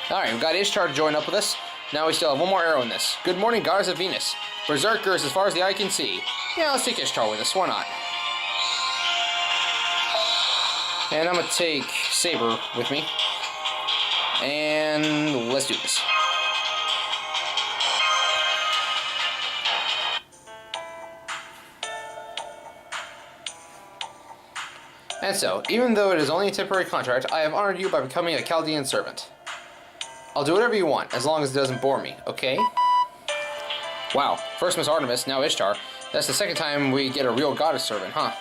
Alright, we've got Ishtar to join up with us. Now we still have one more arrow in this. Good morning, goddess of Venus. Berserkers as far as the eye can see. Yeah, let's take Ishtar with us. Why not? And I'm going to take Saber with me. And let's do this. And so, even though it is only a temporary contract, I have honored you by becoming a Chaldean servant. I'll do whatever you want, as long as it doesn't bore me, okay? Wow, first Miss Artemis, now Ishtar. That's the second time we get a real goddess servant, huh?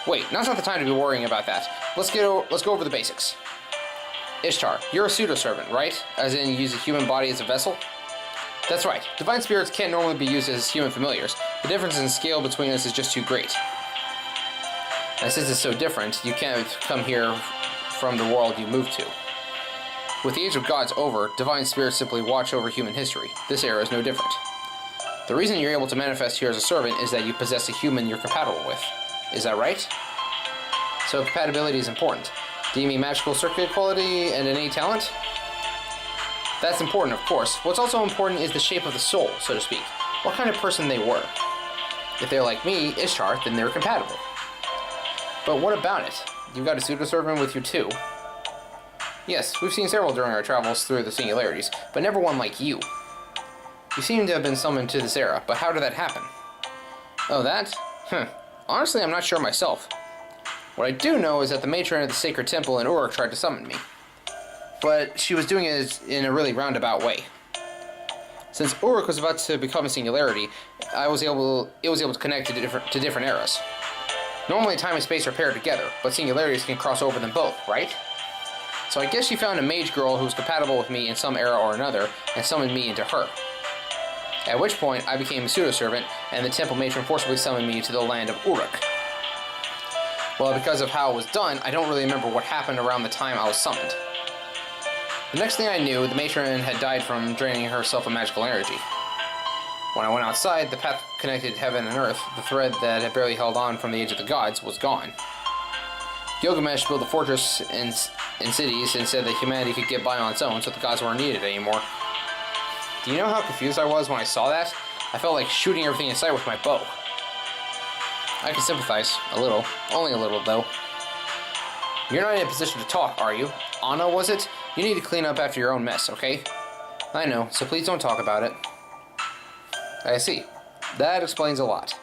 Wait, now's not the time to be worrying about that. Let's go over the basics. Ishtar, you're a pseudo-servant, right? As in, you use a human body as a vessel? That's right. Divine spirits can't normally be used as human familiars. The difference in scale between us is just too great. And since it's so different, you can't come here from the world you moved to. With the Age of Gods over, divine spirits simply watch over human history. This era is no different. The reason you're able to manifest here as a servant is that you possess a human you're compatible with. Is that right? So compatibility is important. Do you mean magical circuit quality and innate talent? That's important, of course. What's also important is the shape of the soul, so to speak. What kind of person they were. If they're like me, Ishtar, then they're compatible. But what about it? You've got a pseudo-servant with you too. Yes, we've seen several during our travels through the singularities, but never one like you. You seem to have been summoned to this era, but how did that happen? Oh, that? Honestly, I'm not sure myself. What I do know is that the matron of the sacred temple in Uruk tried to summon me. But she was doing it in a really roundabout way. Since Uruk was about to become a singularity, it was able to connect to different eras. Normally time and space are paired together, but singularities can cross over them both, right? So I guess she found a mage girl who was compatible with me in some era or another, and summoned me into her. At which point, I became a pseudo-servant, and the temple matron forcibly summoned me to the land of Uruk. Well, because of how it was done, I don't really remember what happened around the time I was summoned. The next thing I knew, the matron had died from draining herself of magical energy. When I went outside, the path connected heaven and earth, the thread that had barely held on from the Age of the Gods, was gone. Gilgamesh built a fortress in cities and said that humanity could get by on its own, so the gods weren't needed anymore. Do you know how confused I was when I saw that? I felt like shooting everything in sight with my bow. I can sympathize. A little. Only a little, though. You're not in a position to talk, are you? Anna, was it? You need to clean up after your own mess, okay? I know, so please don't talk about it. I see. That explains a lot.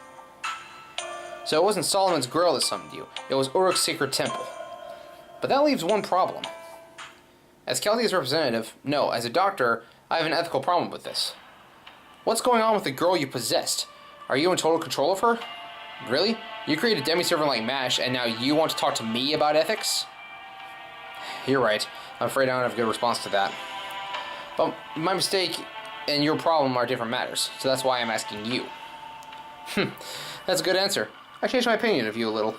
So it wasn't Solomon's girl that summoned you. It was Uruk's sacred temple. But that leaves one problem. As Chaldea's representative, no, as a doctor, I have an ethical problem with this. What's going on with the girl you possessed? Are you in total control of her? Really? You created a demi-servant like Mash, and now you want to talk to me about ethics? You're right. I'm afraid I don't have a good response to that. But my mistake and your problem are different matters, so that's why I'm asking you. That's a good answer. I changed my opinion of you a little.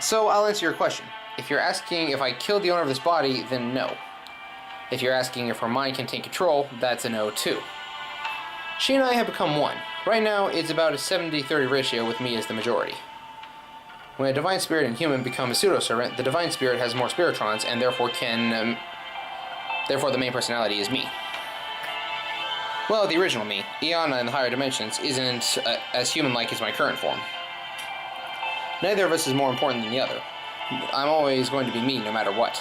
So I'll answer your question. If you're asking if I killed the owner of this body, then no. If you're asking if her mind can take control, that's a no too. She and I have become one. Right now, it's about a 70-30 ratio with me as the majority. When a divine spirit and human become a pseudo-servant, the divine spirit has more spiritrons, and therefore the main personality is me. Well, the original me, Iana in the higher dimensions, isn't as human-like as my current form. Neither of us is more important than the other. I'm always going to be me, no matter what.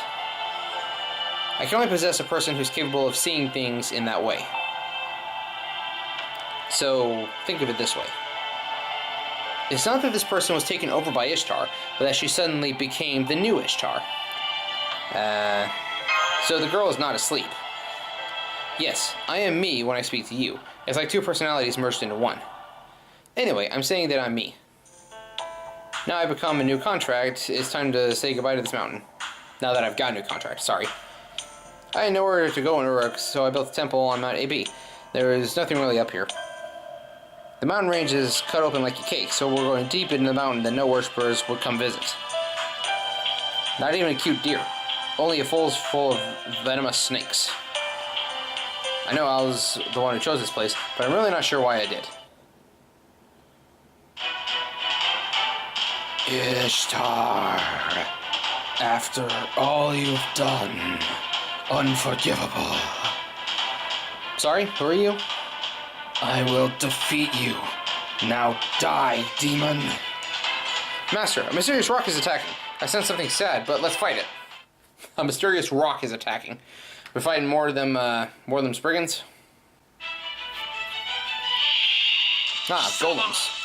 I can only possess a person who's capable of seeing things in that way. So, think of it this way. It's not that this person was taken over by Ishtar, but that she suddenly became the new Ishtar. So the girl is not asleep. Yes, I am me when I speak to you. It's like two personalities merged into one. Anyway, I'm saying that I'm me. Now I've become a new contract, it's time to say goodbye to this mountain. Now that I've got a new contract, sorry. I had nowhere to go in Uruk, so I built a temple on Mount Ebih. There is nothing really up here. The mountain range is cut open like a cake, so we're going deep into the mountain that no worshippers would come visit. Not even a cute deer. Only a forest full of venomous snakes. I know I was the one who chose this place, but I'm really not sure why I did. Ishtar, after all you've done, Unforgivable. Sorry, who are you? I will defeat you. Now die, demon. Master, a mysterious rock is attacking. I sense something sad, but let's fight it. A mysterious rock is attacking. We're fighting more of them Spriggans? Ah, golems.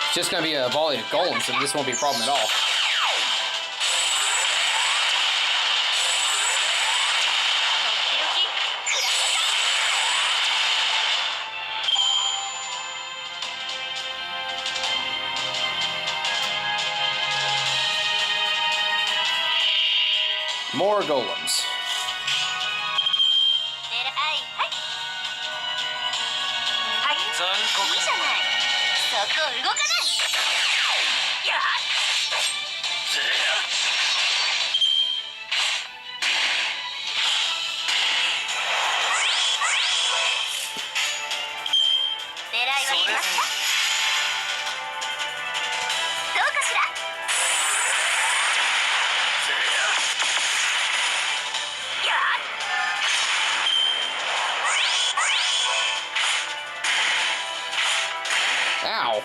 It's just gonna be a volley of golems, so this won't be a problem at all. More golems. Ow.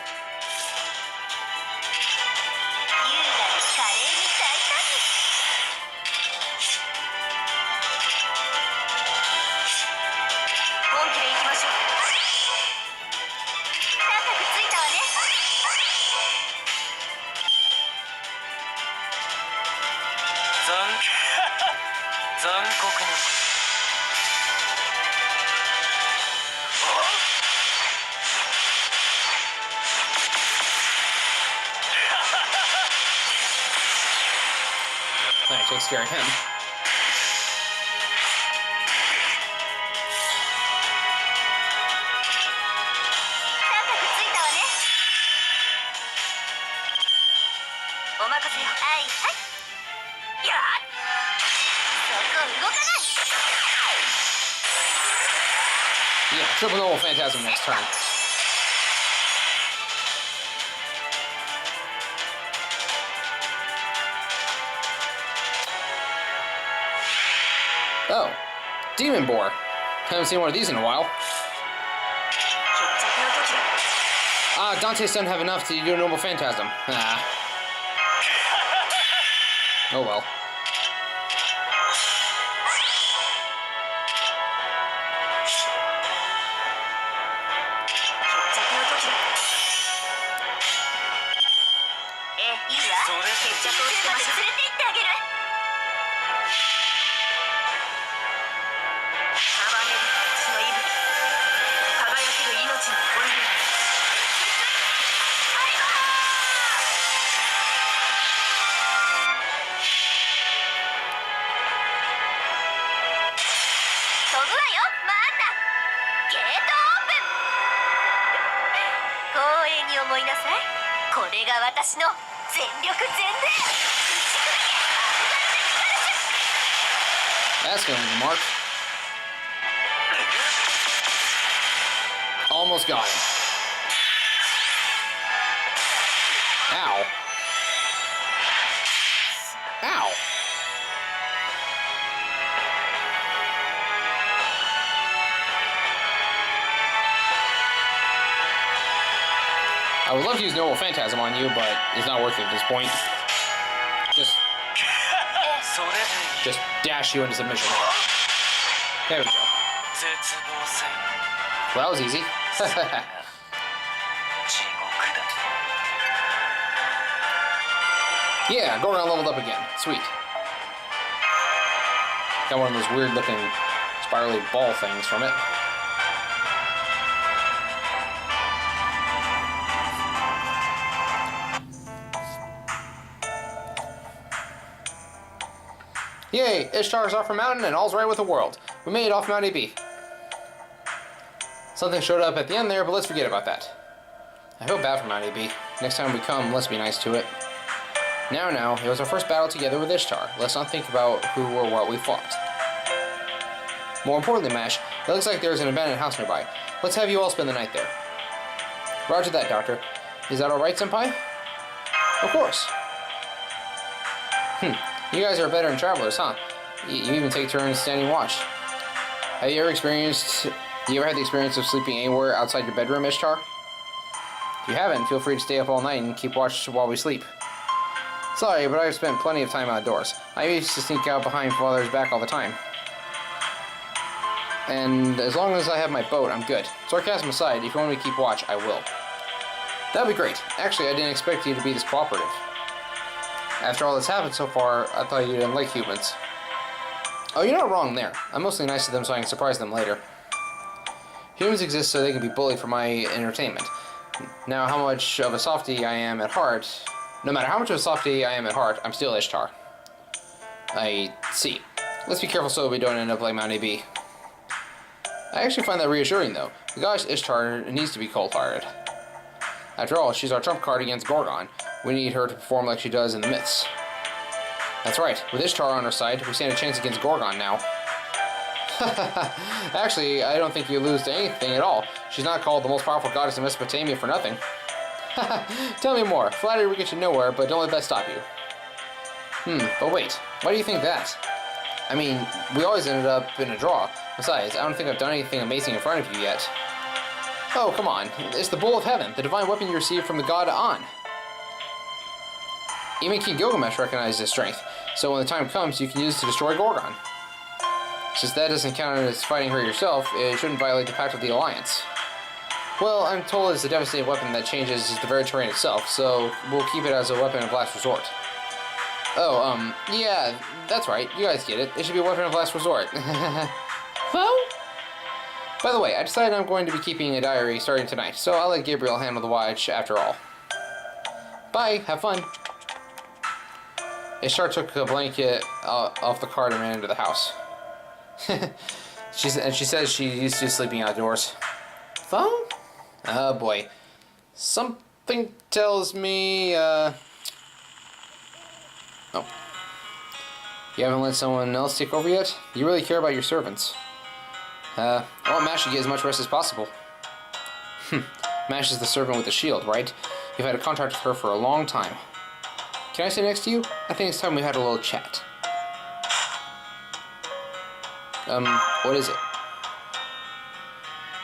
That takes care of him. Yeah, triple normal phantasm next turn. Oh, Demon Boar. Haven't seen one of these in a while. Dante's doesn't have enough to do a normal phantasm. Ah. Oh well. That's gonna be Mark. Almost got him. Ow. Ow. I would love to use normal phantasm on you, but it's not worth it at this point. Just dash you into submission. There we go. Well, that was easy. Yeah, go around leveled up again. Sweet. Got one of those weird looking spirally ball things from it. Yay! Ishtar's off her mountain and all's right with the world. We made it off Mount Ebih. Something showed up at the end there, but let's forget about that. I feel bad for Mount Ebih. Next time we come, let's be nice to it. Now, it was our first battle together with Ishtar. Let's not think about who or what we fought. More importantly, Mash, it looks like there's an abandoned house nearby. Let's have you all spend the night there. Roger that, Doctor. Is that alright, Senpai? Of course. You guys are veteran travelers, huh? You even take turns standing watch. Have you ever had the experience of sleeping anywhere outside your bedroom, Ishtar? If you haven't, feel free to stay up all night and keep watch while we sleep. Sorry, but I've spent plenty of time outdoors. I used to sneak out behind Father's back all the time. And as long as I have my boat, I'm good. Sarcasm aside, if you want me to keep watch, I will. That'd be great. Actually, I didn't expect you to be this cooperative. After all that's happened so far, I thought you didn't like humans. Oh, you're not wrong there. I'm mostly nice to them so I can surprise them later. Humans exist so they can be bullied for my entertainment. Now, how much of a softie I am at heart... No matter how much of a softie I am at heart, I'm still Ishtar. I see. Let's be careful so we don't end up like Mount Ebih. I actually find that reassuring, though. The goddess Ishtar needs to be cold-hearted. After all, she's our trump card against Gorgon. We need her to perform like she does in the myths. That's right. With Ishtar on our side, we stand a chance against Gorgon now. Actually, I don't think you lose to anything at all. She's not called the most powerful goddess in Mesopotamia for nothing. Tell me more. Flattery will get you nowhere, but don't let that stop you. But wait. Why do you think that? I mean, we always ended up in a draw. Besides, I don't think I've done anything amazing in front of you yet. Oh, come on. It's the Bowl of Heaven, the divine weapon you received from the god An. Even King Gilgamesh recognizes its strength, so when the time comes, you can use it to destroy Gorgon. Since that doesn't count as fighting her yourself, it shouldn't violate the pact of the Alliance. Well, I'm told it's a devastating weapon that changes the very terrain itself, so we'll keep it as a weapon of last resort. Oh, yeah, that's right. You guys get it. It should be a weapon of last resort. Well? By the way, I decided I'm going to be keeping a diary starting tonight, so I'll let Gabriel handle the watch after all. Bye, have fun. Ishtar took a blanket off the cart and ran into the house. She says she's used to sleeping outdoors. Phone? Oh boy. Something tells me, Oh. You haven't let someone else take over yet? You really care about your servants. I want Mash to get as much rest as possible. Mash is the servant with the shield, right? You've had a contract with her for a long time. Can I sit next to you? I think it's time we had a little chat. What is it?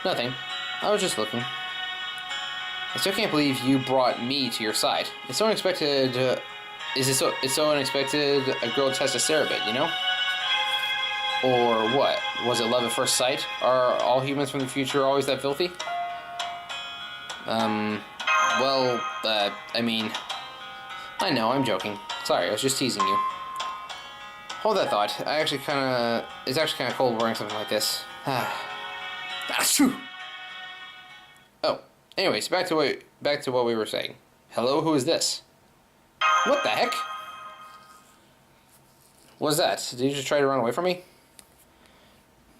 Nothing. I was just looking. I still can't believe you brought me to your side. It's so unexpected, it's so unexpected a girl test a Cerebit, you know? Or what? Was it love at first sight? Are all humans from the future always that filthy? I mean... I know, I'm joking. Sorry, I was just teasing you. Hold that thought. It's actually kinda cold wearing something like this. Achoo! Oh, anyways, back to what we were saying. Hello, who is this? What the heck? What's that? Did you just try to run away from me?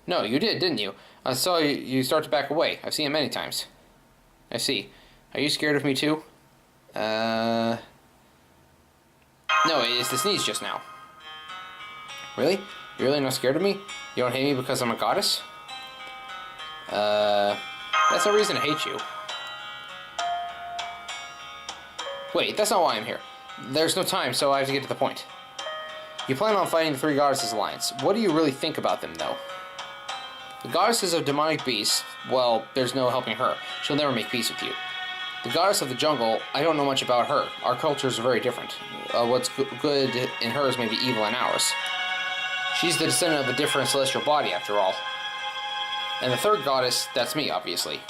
No, you did, didn't you? I saw you start to back away. I've seen it many times. I see. Are you scared of me too? No, it's the sneeze just now. Really? You're really not scared of me? You don't hate me because I'm a goddess? That's no reason to hate you. Wait, that's not why I'm here. There's no time, so I have to get to the point. You plan on fighting the Three Goddesses Alliance. What do you really think about them, though? The goddesses of demonic beasts, well, there's no helping her. She'll never make peace with you. The goddess of the jungle, I don't know much about her. Our cultures are very different. What's good in hers may be evil in ours. She's the descendant of a different celestial body, after all. And the third goddess, that's me, obviously.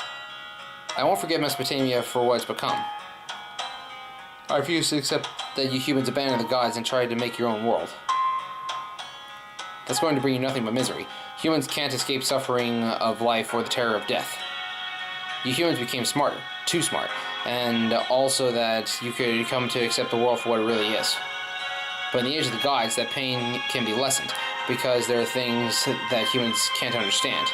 I won't forget Mesopotamia for what it's become. I refuse to accept that you humans abandoned the gods and tried to make your own world. That's going to bring you nothing but misery. Humans can't escape suffering of life or the terror of death. You humans became smarter, too smart, and also that you could come to accept the world for what it really is. But in the age of the gods, that pain can be lessened, because there are things that humans can't understand.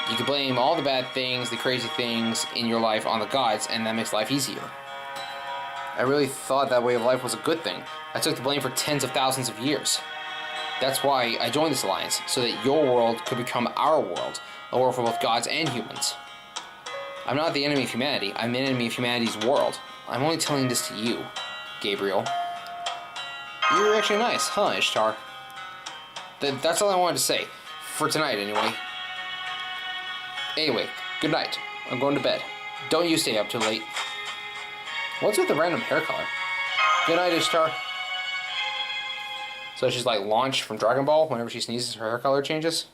You can blame all the bad things, the crazy things in your life on the gods, and that makes life easier. I really thought that way of life was a good thing. I took the blame for tens of thousands of years. That's why I joined this alliance, so that your world could become our world, a world for both gods and humans. I'm not the enemy of humanity, I'm the enemy of humanity's world. I'm only telling this to you, Gabriel. You're actually nice, huh, Ishtar? That's all I wanted to say. For tonight, anyway. Anyway, good night. I'm going to bed. Don't you stay up too late. What's with the random hair color? Good night, Ishtar. So she's like launched from Dragon Ball. Whenever she sneezes, her hair color changes.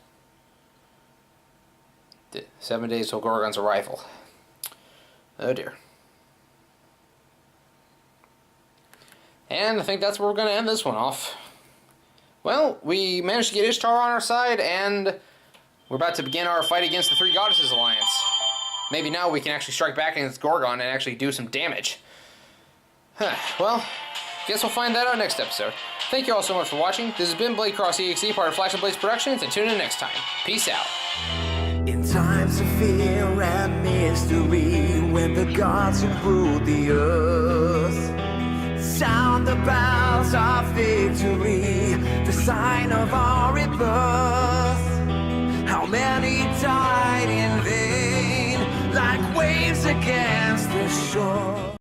7 days till Gorgon's arrival. Oh dear. And I think that's where we're going to end this one off. Well, we managed to get Ishtar on our side, and we're about to begin our fight against the Three Goddesses Alliance. Maybe now we can actually strike back against Gorgon and actually do some damage. Well, guess we'll find that out next episode. Thank you all so much for watching. This has been Blade Cross EXE, part of Flash and Blades Productions, and tune in next time. Peace out. In times of fear and mystery, when the gods have ruled the earth, sound the bells of victory, the sign of our rebirth. How many died in vain, like waves against the shore?